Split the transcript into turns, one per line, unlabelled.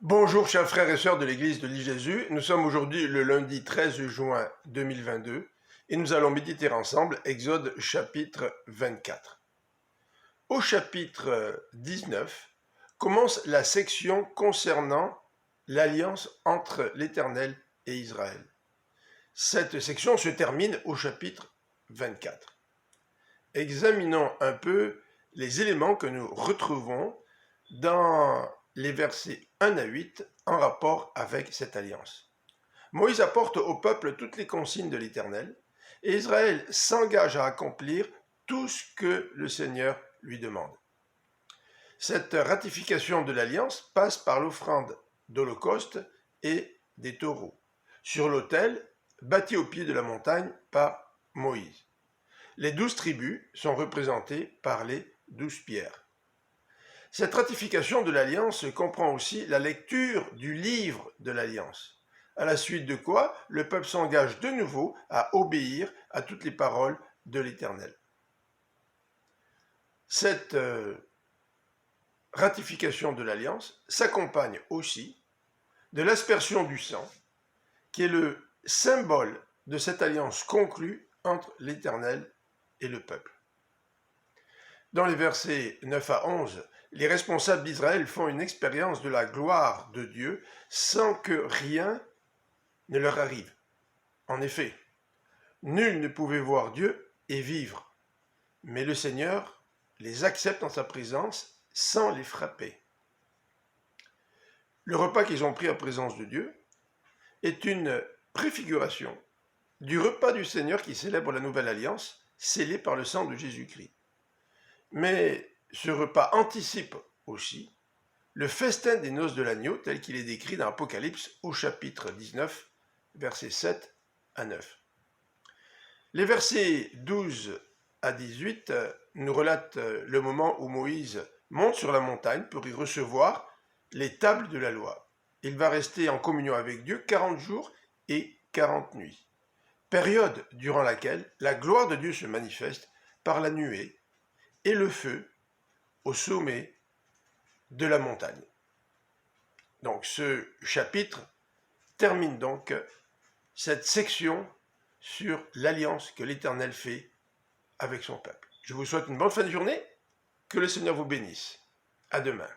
Bonjour chers frères et sœurs de l'église de l'I-Jésus, nous sommes aujourd'hui le lundi 13 juin 2022 et nous allons méditer ensemble Exode chapitre 24. Au chapitre 19 commence la section concernant l'alliance entre l'Éternel et Israël. Cette section se termine au chapitre 24. Examinons un peu les éléments que nous retrouvons dans les versets 1 à 8 en rapport avec cette alliance. Moïse apporte au peuple toutes les consignes de l'Éternel et Israël s'engage à accomplir tout ce que le Seigneur lui demande. Cette ratification de l'alliance passe par l'offrande d'holocauste et des taureaux sur l'autel bâti au pied de la montagne par Moïse. Les 12 tribus sont représentées par les 12 pierres. Cette ratification de l'alliance comprend aussi la lecture du livre de l'alliance, à la suite de quoi le peuple s'engage de nouveau à obéir à toutes les paroles de l'Éternel. Cette ratification de l'alliance s'accompagne aussi de l'aspersion du sang, qui est le symbole de cette alliance conclue entre l'Éternel et le peuple. Dans les versets 9 à 11, les responsables d'Israël font une expérience de la gloire de Dieu sans que rien ne leur arrive. En effet, nul ne pouvait voir Dieu et vivre, mais le Seigneur les accepte en sa présence sans les frapper. Le repas qu'ils ont pris en présence de Dieu est une préfiguration du repas du Seigneur qui célèbre la nouvelle alliance, scellée par le sang de Jésus-Christ. Mais ce repas anticipe aussi le festin des noces de l'agneau tel qu'il est décrit dans Apocalypse au chapitre 19, versets 7 à 9. Les versets 12 à 18 nous relatent le moment où Moïse monte sur la montagne pour y recevoir les tables de la loi. Il va rester en communion avec Dieu 40 jours et 40 nuits, période durant laquelle la gloire de Dieu se manifeste par la nuée et le feu au sommet de la montagne. Donc ce chapitre termine donc cette section sur l'alliance que l'Éternel fait avec son peuple. Je vous souhaite une bonne fin de journée, que le Seigneur vous bénisse. À demain.